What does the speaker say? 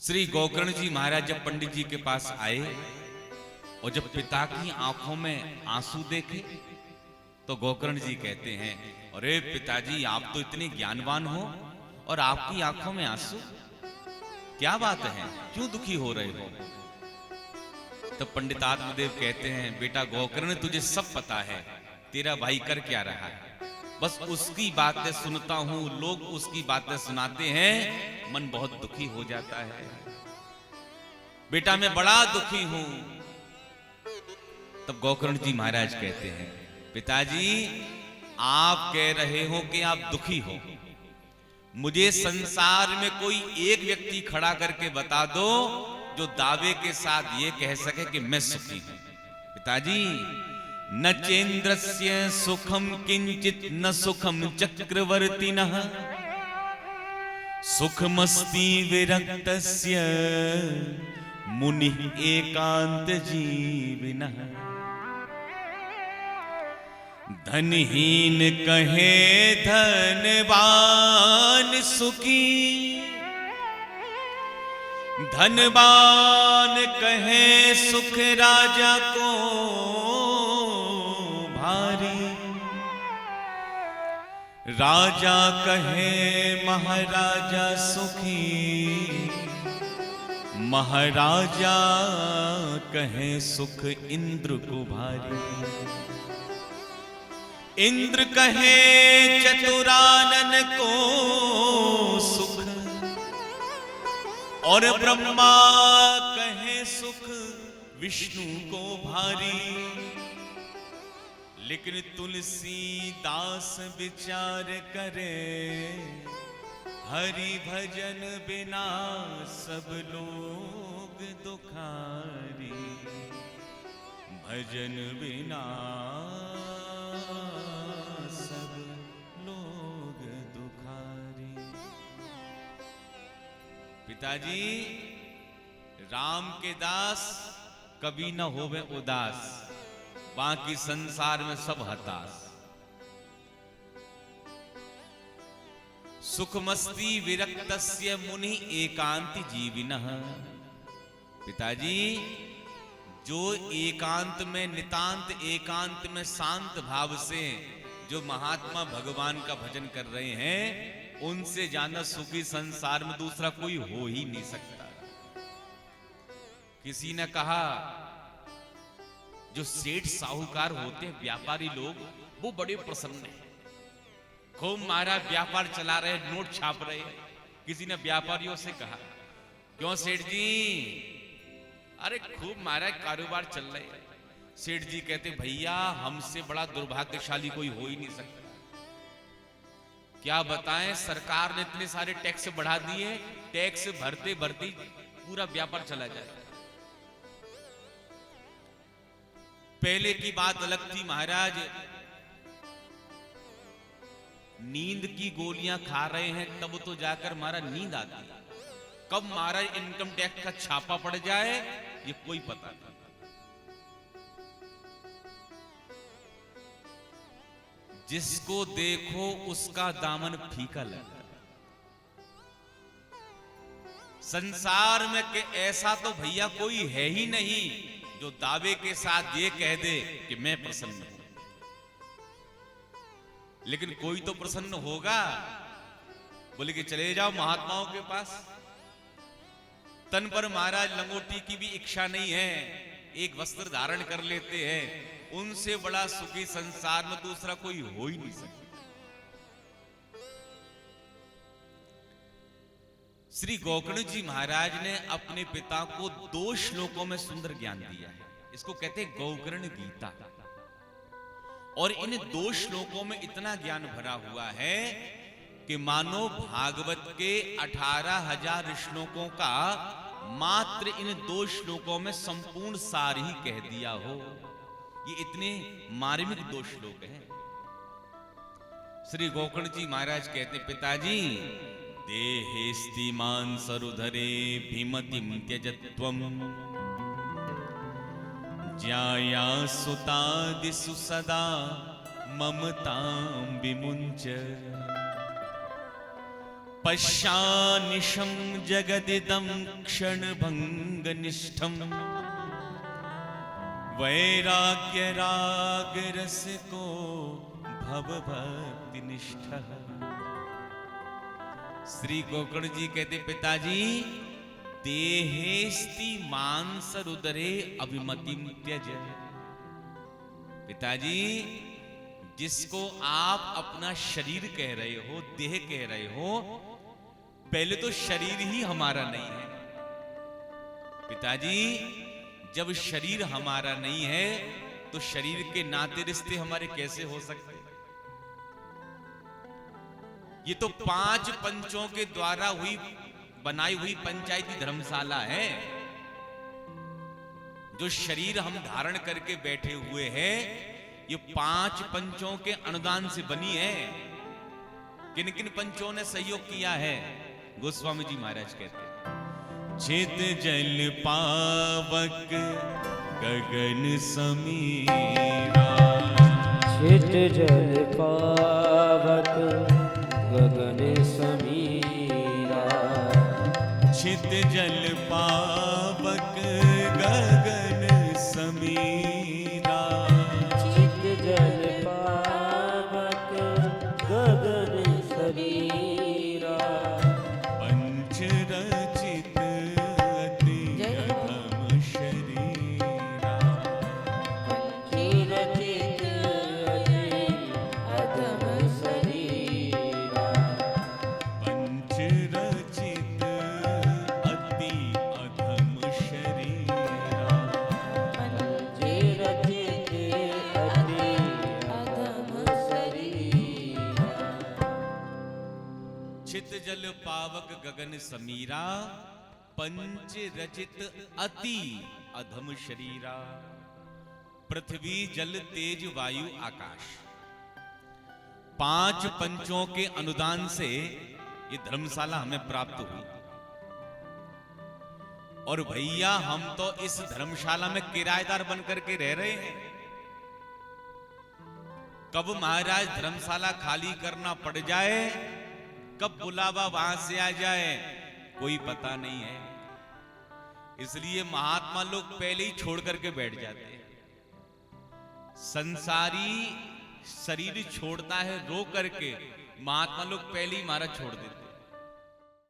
श्री गोकर्ण जी महाराज जब पंडित जी के पास आए और जब पिता की आंखों में आंसू देखे तो गोकर्ण जी कहते हैं, अरे पिताजी आप तो इतने ज्ञानवान हो और आपकी आंखों में आंसू, क्या बात है, क्यों दुखी हो रहे हो? तो पंडित आत्मदेव कहते हैं, बेटा गोकर्ण तुझे सब पता है, तेरा भाई कर क्या रहा है, बस उसकी बातें सुनता हूं, लोग उसकी बातें सुनाते हैं, मन बहुत दुखी हो जाता है। बेटा मैं बड़ा दुखी हूं। तब गोकर्ण जी महाराज कहते हैं, पिताजी आप कह रहे हो कि आप दुखी हो, मुझे संसार में कोई एक व्यक्ति खड़ा करके बता दो जो दावे के साथ ये कह सके कि मैं सुखी हूं। पिताजी न चेन्द्रस्य सुखम किंचित न सुखम चक्रवर्तिनः सुखमस्ति विरक्तस्य मुनिः एकांत जीविनः। धनहीन कहे धनवान सुखी, धनवान कहे सुख राजा को भारी, राजा कहे महाराजा सुखी, महाराजा कहे सुख इंद्र को भारी। इंद्र कहे चतुरानन को सुख और ब्रह्मा कहे सुख विष्णु को भारी। लेकिन तुलसीदास विचार करे, हरि भजन बिना सब लोग दुखारी, भजन बिना सब लोग दुखारी। पिताजी राम के दास कभी न होवे उदास, बाकी संसार में सब हताश। सुखमस्ति विरक्तस्य मुनि एकांत जीविनः। पिताजी जो एकांत में, नितांत एकांत में शांत भाव से जो महात्मा भगवान का भजन कर रहे हैं, उनसे ज्यादा सुखी संसार में दूसरा कोई हो ही नहीं सकता। किसी ने कहा जो सेठ साहूकार होते हैं, व्यापारी लोग, वो बड़े प्रसन्न हैं, खूब मारा व्यापार चला रहे, नोट छाप रहे। किसी ने व्यापारियों से कहा, क्यों सेठ जी? अरे खूब मारा कारोबार चल रहे। सेठ जी कहते, भैया हमसे बड़ा दुर्भाग्यशाली कोई हो ही नहीं सकता। क्या बताएं, सरकार ने इतने सारे टैक्स बढ़ा दिए, टैक्स भरते भरते पूरा व्यापार चला जाए। पहले की बात अलग थी महाराज, नींद की गोलियां खा रहे हैं तब तो जाकर हमारा नींद आती, कब हमारा इनकम टैक्स का छापा पड़ जाए ये कोई पता नहीं। जिसको देखो उसका दामन फीका लगा। संसार में के ऐसा तो भैया कोई है ही नहीं जो दावे के साथ ये कह दे कि मैं प्रसन्न हूं। लेकिन कोई तो प्रसन्न होगा, बोले कि चले जाओ महात्माओं के पास। तन पर महाराज लंगोटी की भी इच्छा नहीं है, एक वस्त्र धारण कर लेते हैं, उनसे बड़ा सुखी संसार में दूसरा कोई हो ही नहीं सकता। श्री गोकर्ण जी महाराज ने अपने पिता को 2 श्लोकों में सुंदर ज्ञान दिया है, इसको कहते हैं गोकर्ण गीता। और इन 2 श्लोकों में इतना ज्ञान भरा हुआ है कि मानो भागवत के 18,000 श्लोकों का मात्र इन 2 श्लोकों में संपूर्ण सार ही कह दिया हो। ये इतने मार्मिक 2 श्लोक हैं। श्री गोकर्ण जी महाराज कहते, पिताजी देहेस्तिमान सरुधरे भीमतिम त्यजत्वम ज्याया सुतादिषु सदा ममतां विमुञ्च पश्यानिशं जगदिदं क्षणभङ्गनिष्ठम् वैराग्य राग रस को भवभक्ति निष्ठः। श्री गोकर्ण जी कहते पिताजी, देहेस्ति मांसरुदरे अभिमतिं त्यज। पिताजी, जिसको आप अपना शरीर कह रहे हो, देह कह रहे हो, पहले तो शरीर ही हमारा नहीं है। पिताजी, जब शरीर हमारा नहीं है तो शरीर के नाते रिश्ते हमारे कैसे हो सकते? ये तो 5 पंचों के द्वारा बनाई हुई पंचायती धर्मशाला है। जो शरीर हम धारण करके बैठे हुए हैं, ये 5 पंचों के अनुदान से बनी है। किन किन पंचों ने सहयोग किया है? गोस्वामी जी महाराज कहते हैं, चित जल पावक गगन समीरा। चित जल पावक गगन समीरा। चित जल पावक गगन समीरा। चित जल पावक गगन समीरा। पंच रचित अति अधम शरीरा। पंच रचित अति अधम शरीरा। पंच रचित अति अधम शरीरा। पंच रचित अति अधम शरीरा। चित जल पावक गगन समीरा। पंच रचित अति अधम शरीरा। पृथ्वी जल तेज वायु आकाश, 5 पंचों के अनुदान से ये धर्मशाला हमें प्राप्त हुई। और भैया, हम तो इस धर्मशाला में किराएदार बनकर के रह रहे हैं। कब महाराज धर्मशाला खाली करना पड़ जाए, कब बुलावा वहां से आ जाए, कोई पता नहीं है। इसलिए महात्मा लोग पहले ही छोड़ करके बैठ जाते हैं। संसारी शरीर छोड़ता है रो करके, महात्मा लोग पहले ही महाराज छोड़ देते हैं।